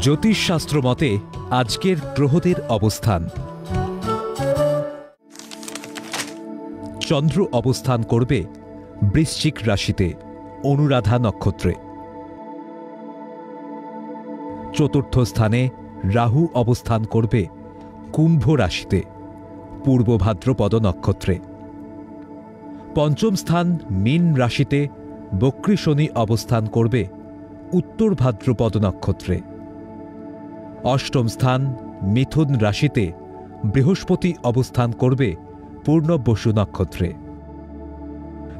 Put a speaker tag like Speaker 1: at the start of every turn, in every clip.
Speaker 1: জ্যোতিষশাস্ত্র মতে আজকের গ্রহদের অবস্থান। চন্দ্র অবস্থান করবে বৃশ্চিক রাশিতে অনুরাধা নক্ষত্রে। চতুর্থ স্থানে রাহু অবস্থান করবে কুম্ভ রাশিতে পূর্ব ভাদ্রপদ নক্ষত্রে। পঞ্চম স্থান মীন রাশিতে বক্রী শনি অবস্থান করবে উত্তর ভাদ্রপদ নক্ষত্রে। অষ্টম স্থান মিথুন রাশিতে বৃহস্পতি অবস্থান করবে পূর্ণবসু নক্ষত্রে।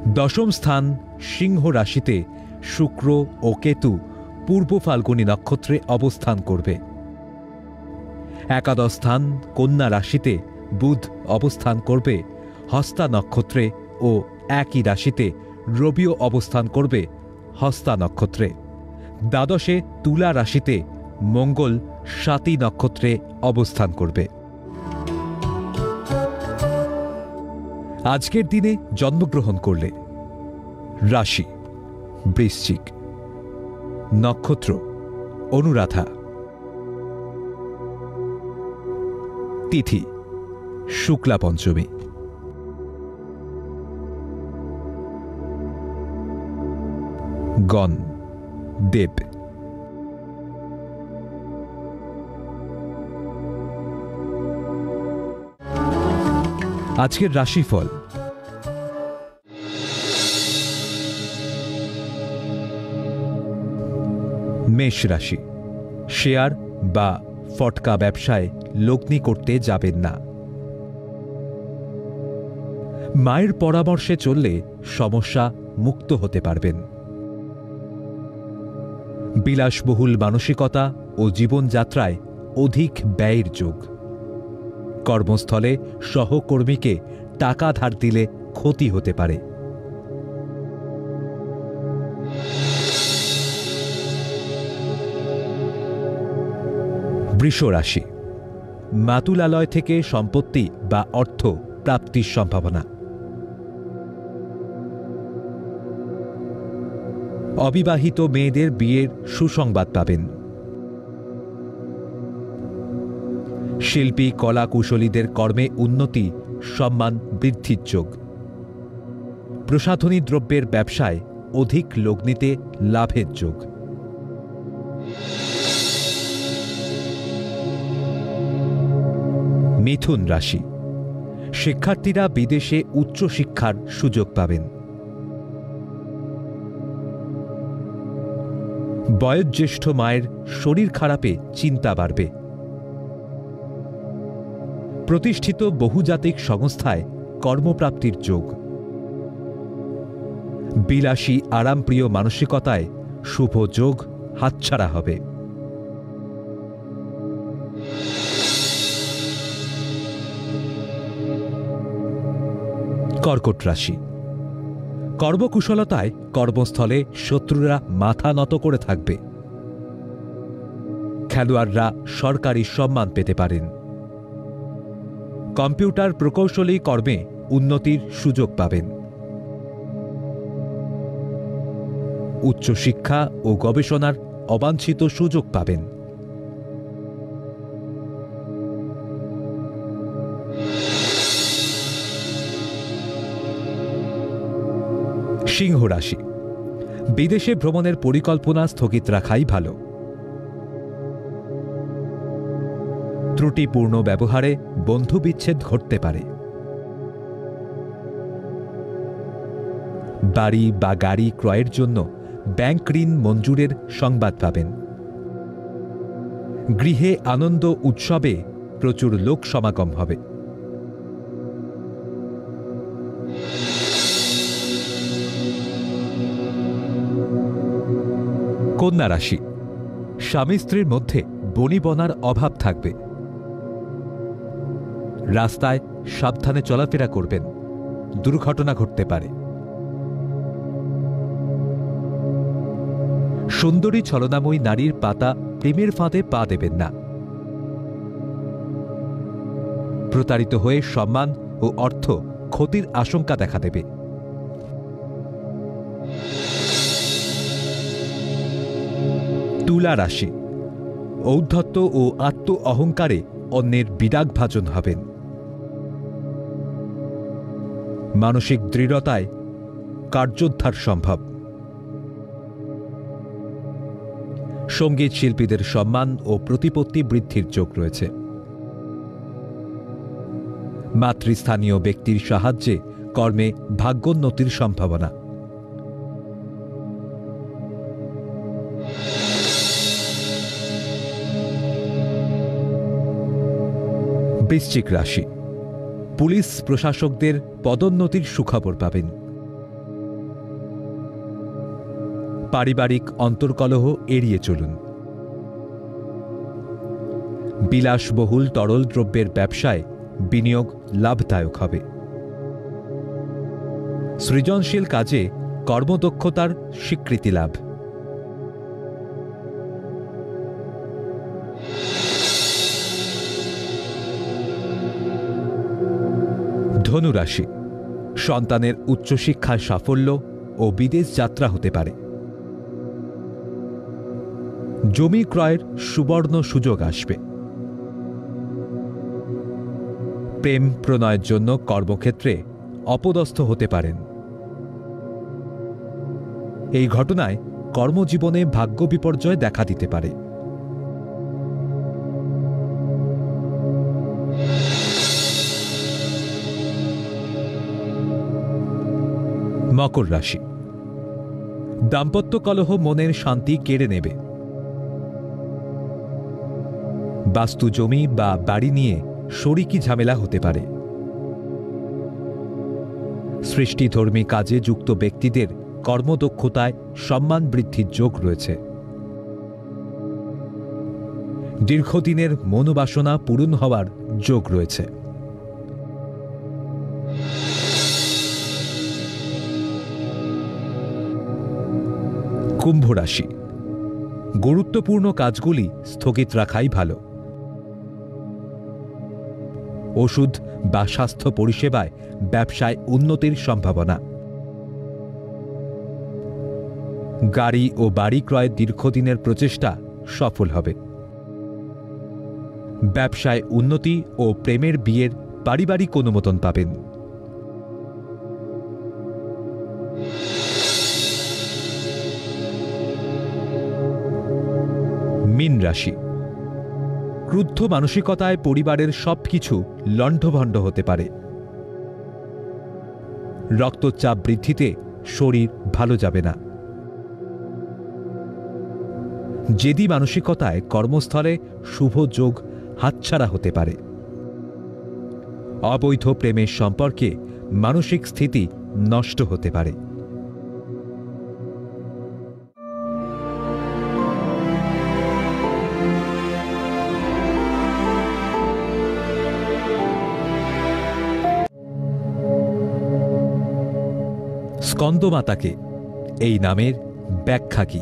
Speaker 1: দশম স্থান সিংহ রাশিতে শুক্র ও কেতু পূর্ব ফাল্গুনী নক্ষত্রে অবস্থান করবে। একাদশ স্থান কন্যা রাশিতে বুধ অবস্থান করবে হস্তা নক্ষত্রে ও একই রাশিতে রবিও অবস্থান করবে হস্তা নক্ষত্রে। দ্বাদশে তুলা রাশিতে মঙ্গল স্বাতী নক্ষত্রে অবস্থান করবে। আজকের দিনে জন্মগ্রহণ করলে রাশি বৃশ্চিক, নক্ষত্র অনুরাধা, তিথি শুক্লা পঞ্চমী, গণ দেব। আজকের রাশিফল। মেষ রাশি, শেয়ার বা ফটকা ব্যবসায় লগ্নি করতে যাবেন না। মায়ের পরামর্শে চললে সমস্যা মুক্ত হতে পারবেন। বিলাসবহুল মানসিকতা ও জীবনযাত্রায় অধিক ব্যয়ের যোগ। কর্মস্থলে সহকর্মীকে টাকা ধার দিলে ক্ষতি হতে পারে। বৃষ রাশি, মাতুলালয় থেকে সম্পত্তি বা অর্থ প্রাপ্তির সম্ভাবনা। অবিবাহিত মেয়েদের বিয়ের সুসংবাদ পাবেন। শিল্পী কলা কুশলীদের কর্মে উন্নতি, সম্মান বৃদ্ধির যোগ। প্রসাধনী দ্রব্যের ব্যবসায় অধিক লগ্নিতে লাভের যোগ। মিথুন রাশি, শিক্ষার্থীরা বিদেশে উচ্চশিক্ষার সুযোগ পাবেন। বয়োজ্যেষ্ঠ মায়ের শরীর খারাপে চিন্তা বাড়বে। প্রতিষ্ঠিত বহুজাতিক সংস্থায় কর্মপ্রাপ্তির যোগ। বিলাসী আরামপ্রিয় মানসিকতায় শুভ যোগ হাতছাড়া হবে। কর্কট রাশি, কর্মকুশলতায় কর্মস্থলে শত্রুরা মাথা নত করে থাকবে। খেলোয়াড়রা সরকারি সম্মান পেতে পারেন। কম্পিউটার প্রকৌশলী কর্মে উন্নতির সুযোগ পাবেন। উচ্চশিক্ষা ও গবেষণার অবাঞ্ছিত সুযোগ পাবেন। সিংহ রাশি, বিদেশে ভ্রমণের পরিকল্পনা স্থগিত রাখাই ভালো। ত্রুটিপূর্ণ ব্যবহারে বন্ধু বিচ্ছেদ ঘটতে পারে। বাড়ি বা গাড়ি ক্রয়ের জন্য ব্যাংক ঋণ মঞ্জুরের সংবাদ পাবেন। গৃহে আনন্দ উৎসবে প্রচুর লোক সমাগম হবে। কন্যা রাশি, স্বামী স্ত্রীর মধ্যে বনিবনার অভাব থাকবে। রাস্তায় সাবধানে চলাফেরা করবেন, দুর্ঘটনা ঘটতে পারে। সুন্দরী ছলনাময়ী নারীর পাতা প্রেমের ফাঁদে পা দেবেন না। প্রতারিত হয়ে সম্মান ও অর্থ ক্ষতির আশঙ্কা দেখা দেবে। তুলা রাশি, ঔদ্ধত্য ও আত্ম অহংকারে অন্যের বিরাগভাজন হবেন। মানসিক দৃঢ়তায় কার্যোদ্ধার সম্ভব। সঙ্গীত শিল্পীদের সম্মান ও প্রতিপত্তি বৃদ্ধির যোগ রয়েছে। মাতৃস্থানীয় ব্যক্তির সাহায্যে কর্মে ভাগ্যোন্নতির সম্ভাবনা। বৃশ্চিক রাশি, পুলিশ প্রশাসকদের পদোন্নতির সুখবর পাবেন। পারিবারিক অন্তর্কলহ এড়িয়ে চলুন। বিলাসবহুল তরল দ্রব্যের ব্যবসায় বিনিয়োগ লাভদায়ক হবে। সৃজনশীল কাজে কর্মদক্ষতার স্বীকৃতি লাভ। ধনুরাশি, সন্তানের উচ্চশিক্ষায় সাফল্য ও বিদেশ যাত্রা হতে পারে। জমি ক্রয়ের সুবর্ণ সুযোগ আসবে। প্রেম প্রণয়ের জন্য কর্মক্ষেত্রে অপদস্থ হতে পারেন। এই ঘটনায় কর্মজীবনে ভাগ্য বিপর্যয় দেখা দিতে পারে। মকর রাশি, দাম্পত্য কলহ মনের শান্তি কেড়ে নেবে। বাস্তু জমি বা বাড়ি নিয়ে শরিকি ঝামেলা হতে পারে। সৃষ্টিধর্মী কাজে যুক্ত ব্যক্তিদের কর্মদক্ষতায় সম্মান বৃদ্ধির যোগ রয়েছে। দীর্ঘদিনের মনোবাসনা পূরণ হওয়ার যোগ রয়েছে। কুম্ভ রাশি, গুরুত্বপূর্ণ কাজগুলি স্থগিত রাখাই ভালো। ওষুধ বা স্বাস্থ্য পরিষেবায় ব্যবসায় উন্নতির সম্ভাবনা। গাড়ি ও বাড়ি ক্রয়ের দীর্ঘদিনের প্রচেষ্টা সফল হবে। ব্যবসায় উন্নতি ও প্রেমের বিয়ের পারিবারিক অনুমোদন পাবেন। মীন রাশি, ক্রুদ্ধ মানসিকতায় পরিবারের সবকিছু লণ্ডভণ্ড হতে পারে। রক্তচাপ বৃদ্ধিতে শরীর ভালো যাবে না। জেদি মানসিকতায় কর্মস্থলে শুভ যোগ হাতছাড়া হতে পারে। অবৈধ প্রেমের সম্পর্কে মানসিক স্থিতি নষ্ট হতে পারে। স্কন্দমাতাকে এই নামের ব্যাখ্যা কি?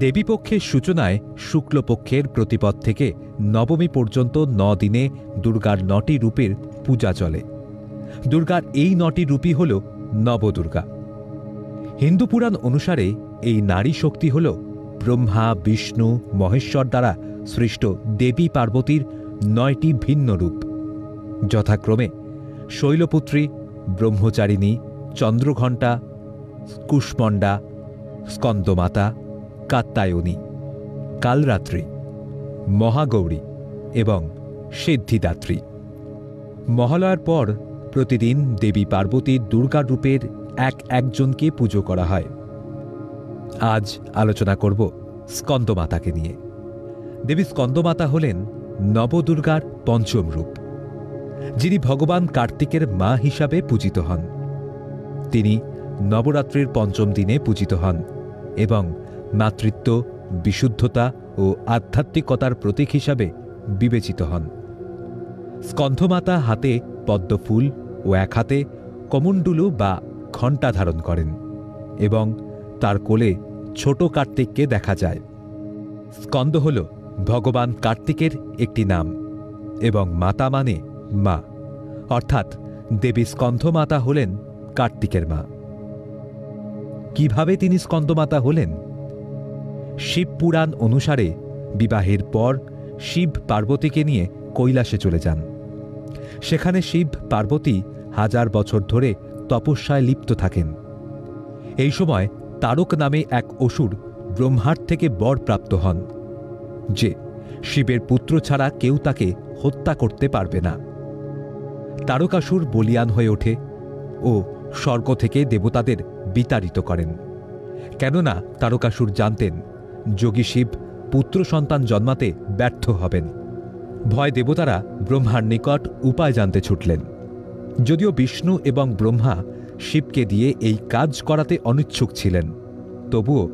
Speaker 1: দেবীপক্ষের সূচনায় শুক্লপক্ষের প্রতিপদ থেকে নবমী পর্যন্ত 9 দিনে দুর্গার 9টি রূপের পূজা চলে। দুর্গার এই 9টি রূপই হল নবদুর্গা। হিন্দু পুরাণ অনুসারে এই নারী শক্তি হল ব্রহ্মা, বিষ্ণু, মহেশ্বর দ্বারা সৃষ্ট দেবী পার্বতীর 9টি ভিন্ন রূপ, যথাক্রমে শৈলপুত্রী, ব্রহ্মচারিণী, চন্দ্রঘণ্টা, কুষ্মণ্ডা, স্কন্দমাতা, কাত্যায়নী, কালরাত্রি, মহাগৌরী এবং সিদ্ধিদাত্রী। মহালয়ার পর প্রতিদিন দেবী পার্বতীর দুর্গা রূপের একজনকে পুজো করা হয়। আজ আলোচনা করব স্কন্দমাতাকে নিয়ে। দেবী স্কন্দমাতা হলেন নবদুর্গার পঞ্চম রূপ, যিনি ভগবান কার্তিকের মা হিসাবে পূজিত হন। তিনি নবরাত্রির পঞ্চম দিনে পূজিত হন এবং মাতৃত্ব, বিশুদ্ধতা ও আধ্যাত্মিকতার প্রতীক হিসাবে বিবেচিত হন। স্কন্ধমাতা হাতে পদ্মফুল ও এক হাতে কমণ্ডলু বা ঘণ্টা ধারণ করেন এবং তার কোলে ছোট কার্তিককে দেখা যায়। স্কন্দ হল ভগবান কার্তিকের একটি নাম এবং মাতা মানে মা, অর্থাৎ দেবী স্কন্ধমাতা হলেন কার্তিকের মা। কিভাবে তিনি স্কন্দমাতা হলেন? শিব পুরাণ অনুসারে বিবাহের পর শিব পার্বতীকে নিয়ে কৈলাসে চলে যান। সেখানে শিব পার্বতী 1000 বছর ধরে তপস্যায় লিপ্ত থাকেন। এই সময় তারক নামে এক অসুর ব্রহ্মার থেকে বর প্রাপ্ত হন যে শিবের পুত্র ছাড়া কেউ তাকে হত্যা করতে পারবে না। তারকাসুর বলিয়ান হয়ে ওঠে ও স্বর্গ থেকে দেবতাদের বিতাড়িত করেন। কেননা তারকাসুর জানতেন যোগী শিব পুত্র সন্তান জন্মাতে ব্যর্থ হবেন। ভয় দেবতারা ব্রহ্মার নিকট উপায় জানতে ছুটলেন। যদিও বিষ্ণু এবং ব্রহ্মা শিবকে দিয়ে এই কাজ করাতে অনিচ্ছুক ছিলেন, তবুও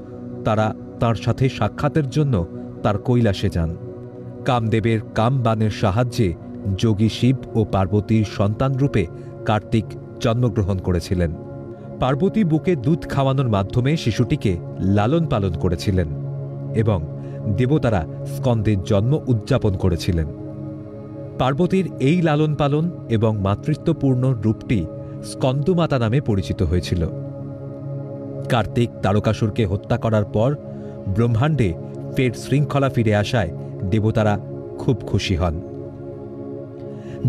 Speaker 1: তারা তার সাথে সাক্ষাতের জন্য তার কৈলাসে যান। কামদেবের কামবাণের সাহায্যে যোগী শিব ও পার্বতীর সন্তানরূপে কার্তিক জন্মগ্রহণ করেছিলেন। পার্বতী বুকে দুধ খাওয়ানোর মাধ্যমে শিশুটিকে লালন পালন করেছিলেন এবং দেবতারা স্কন্দের জন্ম উদযাপন করেছিলেন। পার্বতীর এই লালন পালন এবং মাতৃত্বপূর্ণ রূপটি স্কন্দমাতা নামে পরিচিত হয়েছিল। কার্তিক তারকাসুরকে হত্যা করার পর ব্রহ্মাণ্ডে ফের শৃঙ্খলা ফিরে আসায় দেবতারা খুব খুশি হন।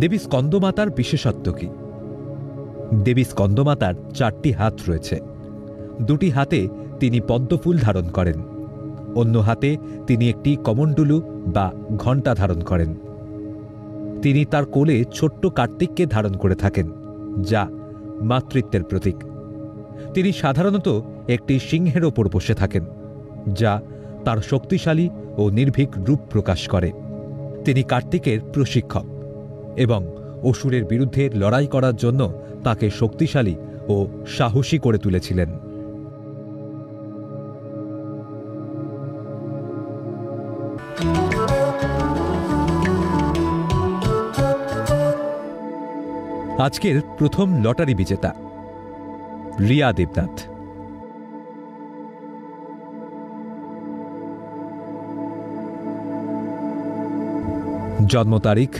Speaker 1: দেবী স্কন্দমাতার বিশেষত্ব কি? দেবী স্কন্দমাতার 4টি হাত রয়েছে। 2টি হাতে তিনি পদ্মফুল ধারণ করেন, অন্য হাতে তিনি একটি কমণ্ডলু বা ঘণ্টা ধারণ করেন। তিনি তার কোলে ছোট্ট কার্তিককে ধারণ করে থাকেন, যা মাতৃত্বের প্রতীক। তিনি সাধারণত একটি সিংহের ওপর বসে থাকেন, যা তার শক্তিশালী ও নির্ভীক রূপ প্রকাশ করে। তিনি কার্তিকের প্রশিক্ষক এবং অসুরের বিরুদ্ধে লড়াই করার জন্য তাকে শক্তিশালী ও সাহসী করে তুলেছিলেন। আজকের প্রথম লটারি বিজেতা রিয়া দেবনাথ। জন্ম তারিখ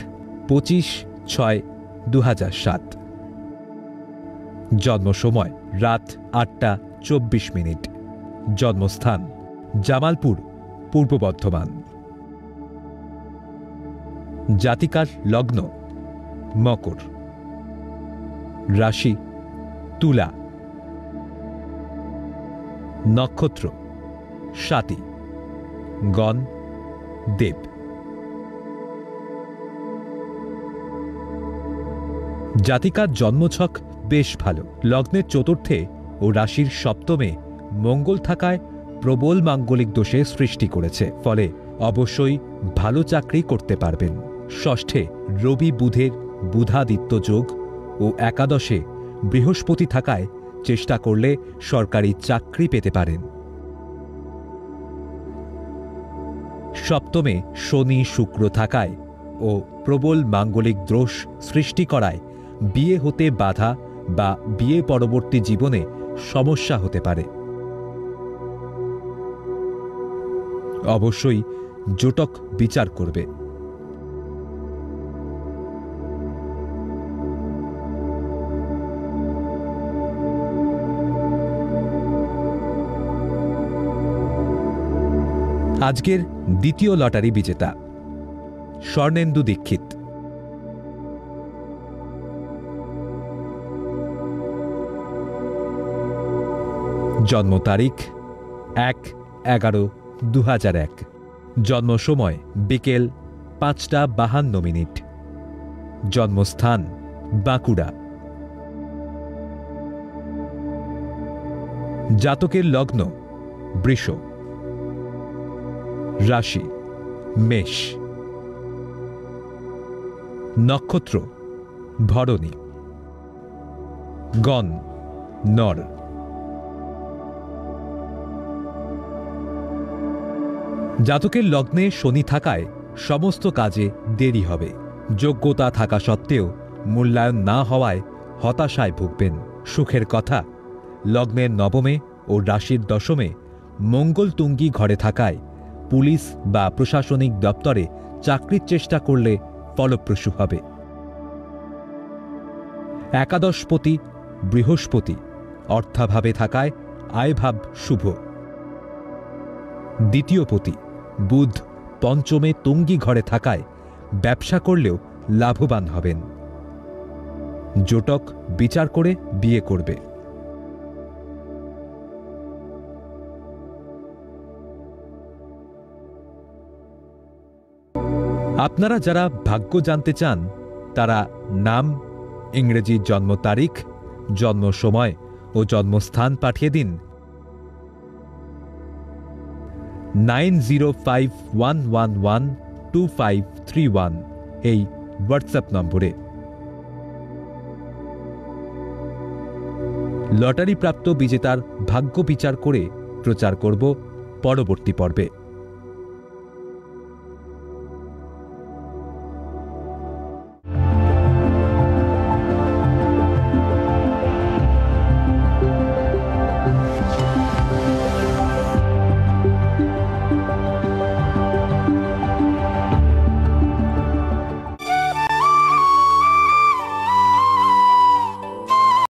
Speaker 1: 25/6/2007। জন্ম সময় রাত 8:24। জন্মস্থান জামালপুর, পূর্ব বর্ধমান। জাতিকার লগ্ন মকর, রাশি তুলা, নক্ষত্র স্বাতি, গণ দেব। জাতিকার জন্মছক বেশ ভালো। লগ্নের চতুর্থে ও রাশির সপ্তমে মঙ্গল থাকায় প্রবল মাঙ্গলিক দোষে সৃষ্টি করেছে, ফলে অবশ্যই ভালো চাকরি করতে পারবেন। ষষ্ঠে রবি বুধের বুধাদিত্য যোগ ও একাদশে বৃহস্পতি থাকায় চেষ্টা করলে সরকারি চাকরি পেতে পারেন। সপ্তমে শনি শুক্র থাকায় ও প্রবল মাঙ্গলিক দোষ সৃষ্টি করায় বিয়ে হতে বাধা বা বিয়ে পরবর্তী জীবনে সমস্যা হতে পারে। অবশ্যই জোটক বিচার করবে। আজকের দ্বিতীয় লটারি বিজেতা স্বর্ণেন্দু দীক্ষিত। জন্ম তারিখ 1/11/2001। জন্ম সময় বিকেল 5:52। জন্মস্থান বাঁকুড়া। জাতকের লগ্ন বৃষ, রাশি মেষ, নক্ষত্র ভরণী, গণ নর। জাতকের লগ্নে শনি থাকায় সমস্ত কাজে দেরি হবে। যোগ্যতা থাকা সত্ত্বেও মূল্যায়ন না হওয়ায় হতাশায় ভুগবেন। সুখের কথা, লগ্নের নবমে ও রাশির দশমে মঙ্গল তুঙ্গি ঘরে থাকায় পুলিশ বা প্রশাসনিক দপ্তরে চাকরির চেষ্টা করলে ফলপ্রসূ হবে। একাদশপতি বৃহস্পতি অর্থাভাবে থাকায় আয়ভাব শুভ। দ্বিতীয় পতি বুধ পঞ্চমে তুঙ্গি ঘরে থাকায় ব্যবসা করলেও লাভবান হবেন। জোটক বিচার করে বিয়ে করবে। আপনারা যারা ভাগ্য জানতে চান তারা নাম, ইংরেজি জন্ম তারিখ, জন্ম সময় ও জন্মস্থান পাঠিয়ে দিন 9051112531 এই হোয়াটসঅ্যাপ নম্বরে। লটারি প্রাপ্ত বিজেতার ভাগ্য বিচার করে প্রচার করব পরবর্তী পর্বে।